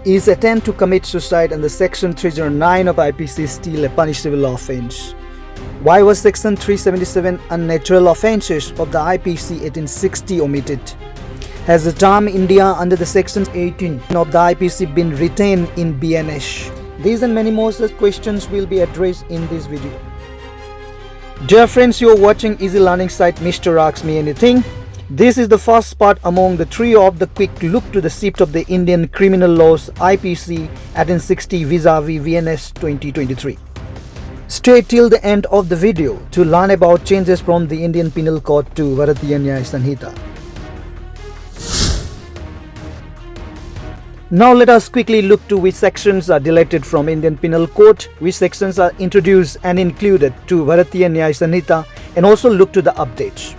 Is attempt to commit suicide under Section 309 of IPC still a punishable offence? Why was Section 377 unnatural offences of the IPC 1860 omitted? Has the term India under the Section 18 of the IPC been retained in BNS? These and many more such questions will be addressed in this video. Dear friends, you are watching easy learning site Mr. Asks Me Anything. This is the first part among the three of the quick look to the shift of the Indian criminal laws IPC 1860 vis-a-vis BNS 2023. Stay till the end of the video to learn about changes from the Indian Penal Code to Bharatiya Nyaya Sanhita. Now let us quickly look to which sections are deleted from Indian Penal Code, which sections are introduced and included to Bharatiya Nyaya Sanhita, and also look to the updates.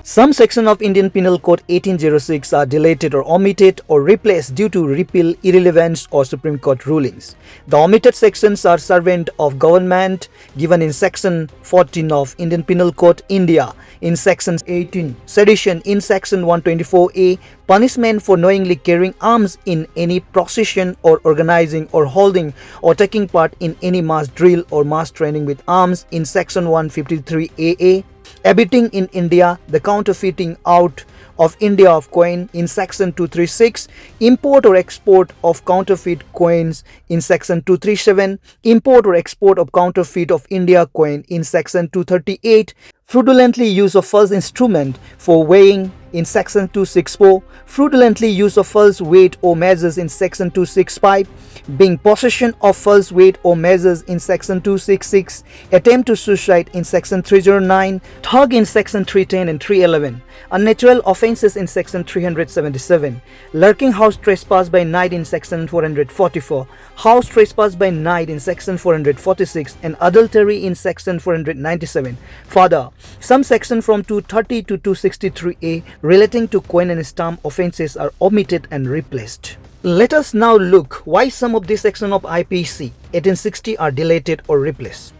Some sections of Indian Penal Code 1806 are deleted or omitted or replaced due to repeal, irrelevance or Supreme Court rulings. The omitted sections are servant of government given in Section 14 of Indian Penal Code India, in Section 18, sedition in Section 124A, punishment for knowingly carrying arms in any procession or organizing or holding or taking part in any mass drill or mass training with arms in Section 153AA, abetting in India the counterfeiting out of India of coin in Section 236, import or export of counterfeit coins in Section 237, import or export of counterfeit of India coin in Section 238, fraudulently use of false instrument for weighing in Section 264, fraudulently use of false weight or measures in Section 265, being possession of false weight or measures in Section 266, attempt to suicide in Section 309, thug in Section 310 and 311, unnatural offences in Section 377, lurking house trespass by night in Section 444, house trespass by night in Section 446, and adultery in Section 497. Further, some sections from 230 to 263A relating to coin and stamp offences are omitted and replaced. Let us now look why some of these sections of IPC 1860 are deleted or replaced.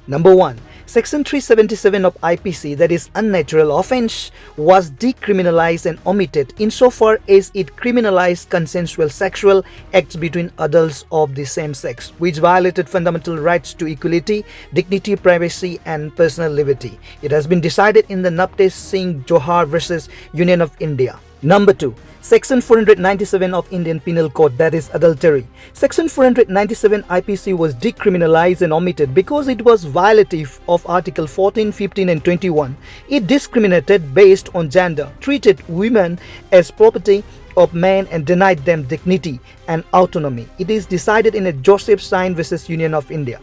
Number 1. Section 377 of IPC, that is unnatural offence, was decriminalized and omitted insofar as it criminalized consensual sexual acts between adults of the same sex, which violated fundamental rights to equality, dignity, privacy, and personal liberty. It has been decided in the Napte Singh Johar versus Union of India. Number 2. Section 497 of Indian Penal Code, that is adultery. Section 497 IPC was decriminalized and omitted because it was violative of Article 14, 15 and 21. It discriminated based on gender, treated women as property of men and denied them dignity and autonomy. It is decided in a Joseph Sign versus Union of India.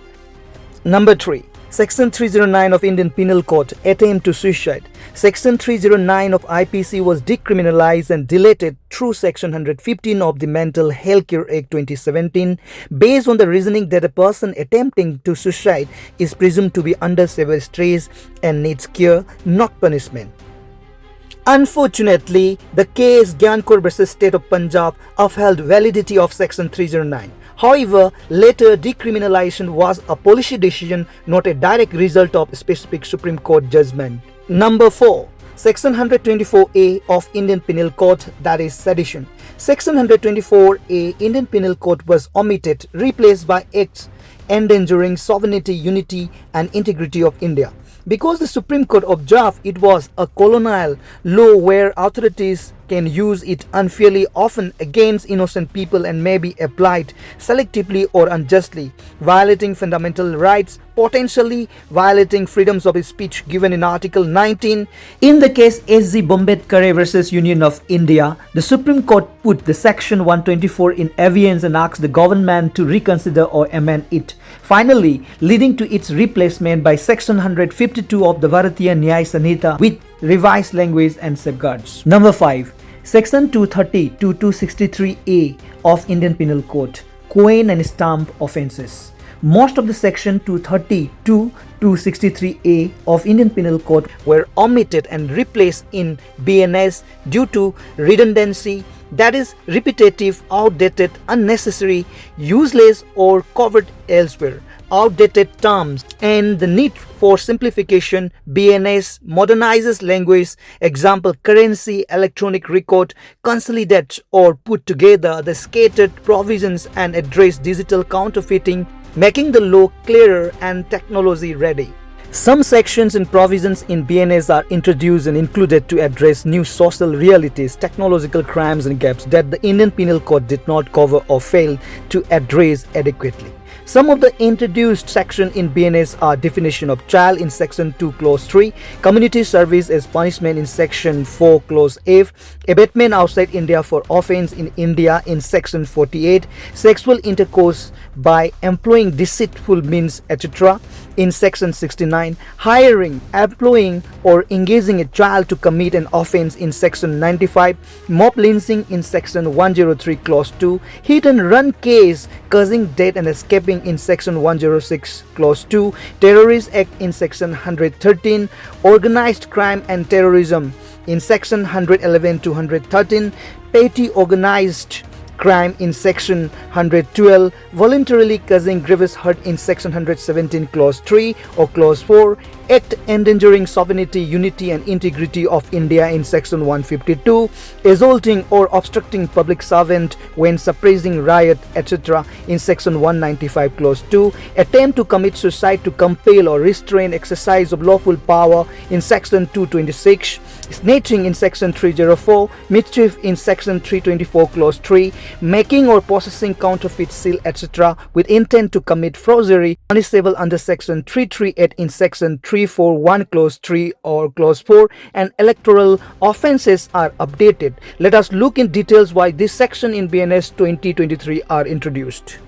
Number 3. Section 309 of Indian Penal Code, attempt to suicide. Section 309 of IPC was decriminalized and deleted through Section 115 of the Mental Health Care Act 2017 based on the reasoning that a person attempting to suicide is presumed to be under severe stress and needs care, not punishment. Unfortunately, the case Gyankur versus State of Punjab upheld validity of Section 309. However, later decriminalization was a policy decision, not a direct result of specific Supreme Court judgment. Number 4. Section 124A of Indian Penal Code, that is sedition. Section 124A Indian Penal Code was omitted, replaced by acts endangering sovereignty, unity and integrity of India. Because the Supreme Court observed it was a colonial law where authorities can use it unfairly, often against innocent people, and may be applied selectively or unjustly, violating fundamental rights, potentially violating freedoms of speech given in Article 19. In the case S.G. Bombedkar versus Union of India, the Supreme Court put the Section 124 in abeyance and asked the government to reconsider or amend it, finally leading to its replacement by Section 152 of the Bharatiya Nyaya Sanhita with revised language and safeguards. Number 5. Section 230 to 263A of Indian Penal Code, coin and stamp offences. Most of the Section 230 to 263A of Indian Penal Code were omitted and replaced in BNS due to redundancy that is repetitive, outdated, unnecessary, useless or covered elsewhere, outdated terms, and the need for simplification. BNS modernizes language, example currency, electronic record, consolidate or put together the scattered provisions and address digital counterfeiting, making the law clearer and technology ready. Some sections and provisions in BNS are introduced and included to address new social realities, technological crimes and gaps that the Indian Penal Code did not cover or fail to address adequately. Some of the introduced sections in BNS are definition of child in section 2 clause 3, community service as punishment in section 4 clause F, abatement outside India for offence in India in section 48, sexual intercourse by employing deceitful means etc. in section 69, hiring, employing or engaging a child to commit an offence in section 95, mob lynching in section 103 clause 2, hit and run case causing death and escaping in section 106 clause 2, terrorist act in section 113, organized crime and terrorism in section 111 to 113, petty organized crime in section 112, voluntarily causing grievous hurt in section 117 clause 3 or clause 4, act endangering sovereignty, unity and integrity of India in section 152, assaulting or obstructing public servant when suppressing riot etc. in section 195 clause 2, attempt to commit suicide to compel or restrain exercise of lawful power in section 226, snatching in section 304, mischief in section 324 clause 3, making or possessing counterfeit seal etc. with intent to commit forgery, punishable under section 338 in section 341 clause 3 or clause 4, and electoral offences are updated. Let us look in details why this section in BNS 2023 are introduced.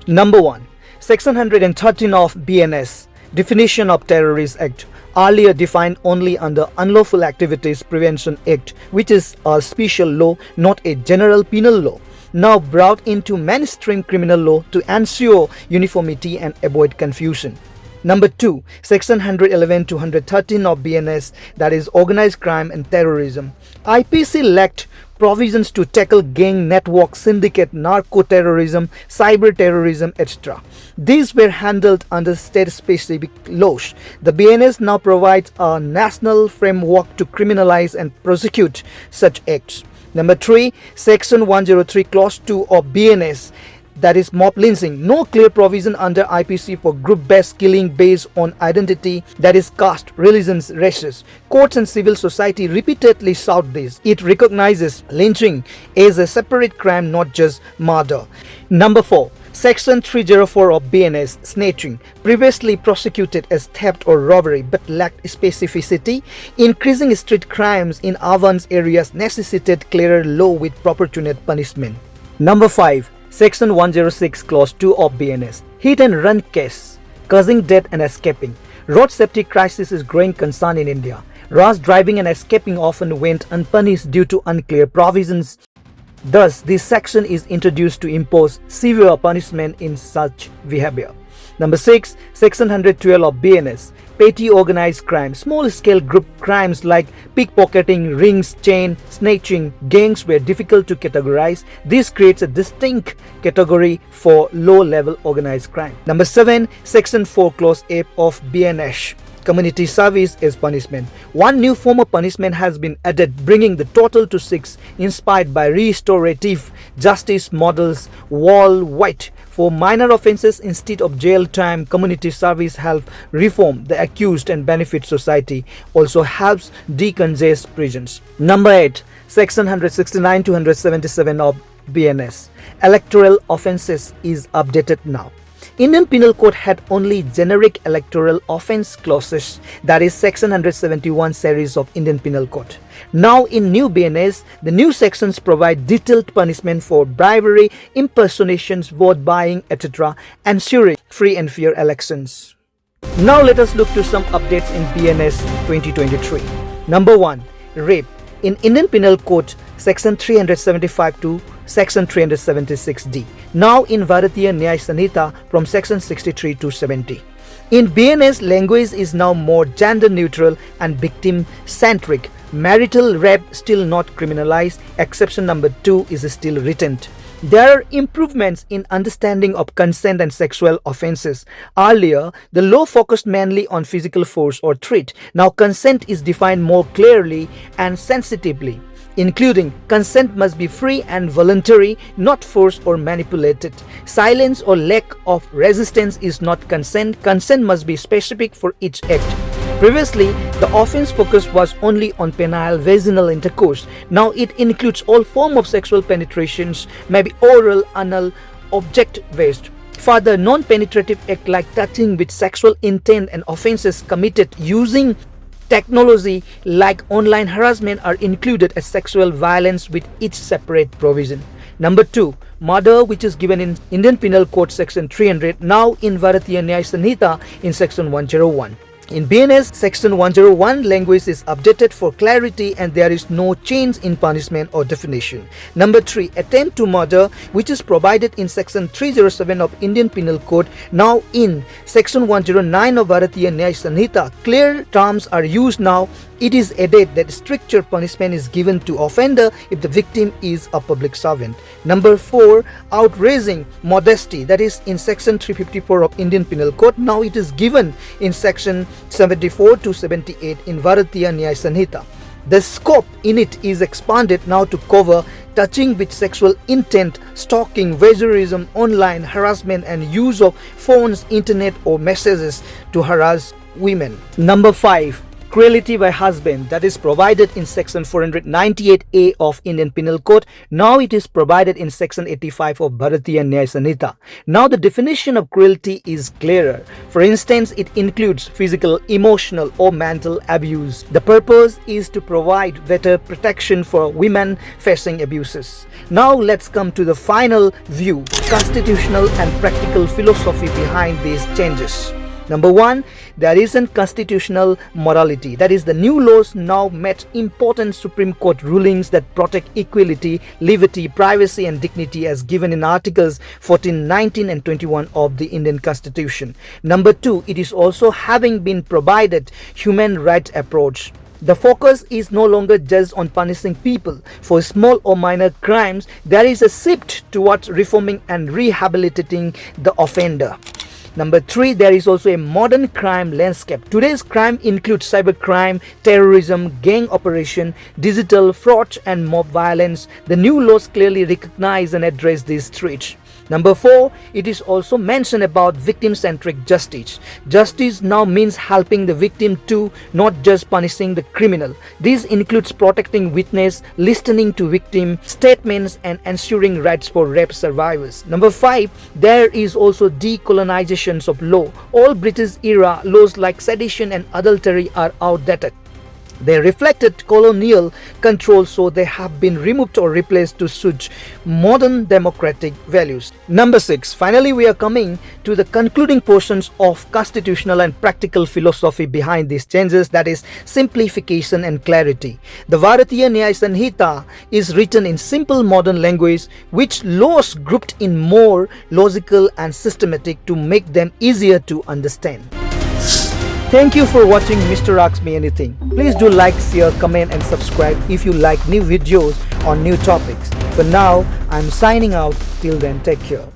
Number 1. Section 113 of BNS, definition of terrorist act, earlier defined only under Unlawful Activities Prevention Act, which is a special law, not a general penal law, now brought into mainstream criminal law to ensure uniformity and avoid confusion. Number 2, Section 111 to 113 of BNS, that is organized crime and terrorism. IPC lacked provisions to tackle gang network, syndicate, narco-terrorism, cyber-terrorism, etc. These were handled under state-specific laws. The BNS now provides a national framework to criminalize and prosecute such acts. Number 3, Section 103 Clause 2 of BNS, that is mob lynching. No clear provision under IPC for group-based killing based on identity, that is caste, religions, races. Courts and civil society repeatedly shout this. It recognizes lynching as a separate crime, not just murder. Number 4, Section 304 of BNS, snatching, previously prosecuted as theft or robbery but lacked specificity. Increasing street crimes in urban areas necessitated clearer law with proportionate punishment. Number 5, Section 106 Clause 2 of BNS, hit and run case, causing death and escaping. Road safety crisis is growing concern in India. Rash driving and escaping often went unpunished due to unclear provisions. Thus, this section is introduced to impose severe punishment in such behavior. Number 6, Section 112 of BNS, petty organized crime. Small-scale group crimes like pickpocketing, rings, chain, snatching, gangs were difficult to categorize. This creates a distinct category for low-level organized crime. Number 7, Section 4 Clause 8 of BNS, community service as punishment. One new form of punishment has been added, bringing the total to 6, inspired by restorative justice models worldwide. For minor offences, instead of jail time, community service helps reform the accused and benefit society. Also helps decongest prisons. Number 8, Section 169 to 177 of BNS, electoral offences is updated now. Indian Penal Code had only generic electoral offence clauses, that is Section 171 series of Indian Penal Code. Now in new BNS, the new sections provide detailed punishment for bribery, impersonations, vote buying, etc., ensuring free and fair elections. Now let us look to some updates in BNS 2023. Number 1, rape. In Indian Penal Code, Section 375 to Section 376D. Now in Bharatiya Nyaya Sanhita from Section 63 to 70. In BNS, language is now more gender neutral and victim centric. Marital rape still not criminalized. Exception number 2 is still written. There are improvements in understanding of consent and sexual offenses. Earlier, the law focused mainly on physical force or threat. Now consent is defined more clearly and sensitively, including consent must be free and voluntary, not forced or manipulated. Silence or lack of resistance is not consent. Consent must be specific for each act. Previously, the offense focus was only on penile vaginal intercourse. Now it includes all forms of sexual penetrations, maybe oral, anal, object-based. Further, non-penetrative acts like touching with sexual intent and offenses committed using technology like online harassment are included as sexual violence with each separate provision. Number 2, murder, which is given in Indian Penal Code section 300, now in Bharatiya Nyaya Sanhita in section 101. In BNS section 101, language is updated for clarity and there is no change in punishment or definition. Number 3, attempt to murder, which is provided in section 307 of Indian Penal Code, now in section 109 of Bharatiya Nyaya Sanhita. Clear terms are used now. It is added that stricter punishment is given to offender if the victim is a public servant. Number 4, outraging modesty, that is in section 354 of Indian Penal Code. Now it is given in section 74 to 78 in Bharatiya Nyaya Sanhita. The scope in it is expanded now to cover touching with sexual intent, stalking, voyeurism, online harassment and use of phones, internet or messages to harass women. Number 5, cruelty by husband, that is provided in section 498A of Indian Penal Code. Now it is provided in section 85 of Bharatiya Nyaya Sanhita. Now the definition of cruelty is clearer. For instance, it includes physical, emotional or mental abuse. The purpose is to provide better protection for women facing abuses. Now let's come to the final view, constitutional and practical philosophy behind these changes. Number 1, there is a constitutional morality. That is, the new laws now met important Supreme Court rulings that protect equality, liberty, privacy and dignity as given in Articles 14, 19 and 21 of the Indian Constitution. Number 2, it is also having been provided human rights approach. The focus is no longer just on punishing people for small or minor crimes. There is a shift towards reforming and rehabilitating the offender. Number 3, there is also a modern crime landscape. Today's crime includes cybercrime, terrorism, gang operation, digital fraud and mob violence. The new laws clearly recognize and address these threats. Number 4, it is also mentioned about victim-centric justice. Justice now means helping the victim too, not just punishing the criminal. This includes protecting witness, listening to victim statements and ensuring rights for rape survivors. Number 5, there is also decolonizations of law. All British era laws like sedition and adultery are outdated. They reflected colonial control, so they have been removed or replaced to suit modern democratic values. Number 6, finally we are coming to the concluding portions of constitutional and practical philosophy behind these changes, that is simplification and clarity. The Bharatiya Nyaya Sanhita is written in simple modern language, which laws grouped in more logical and systematic to make them easier to understand. Thank you for watching Mr. Asks Me Anything. Please do like, share, comment and subscribe if you like new videos on new topics. For now, I'm signing out. Till then, take care.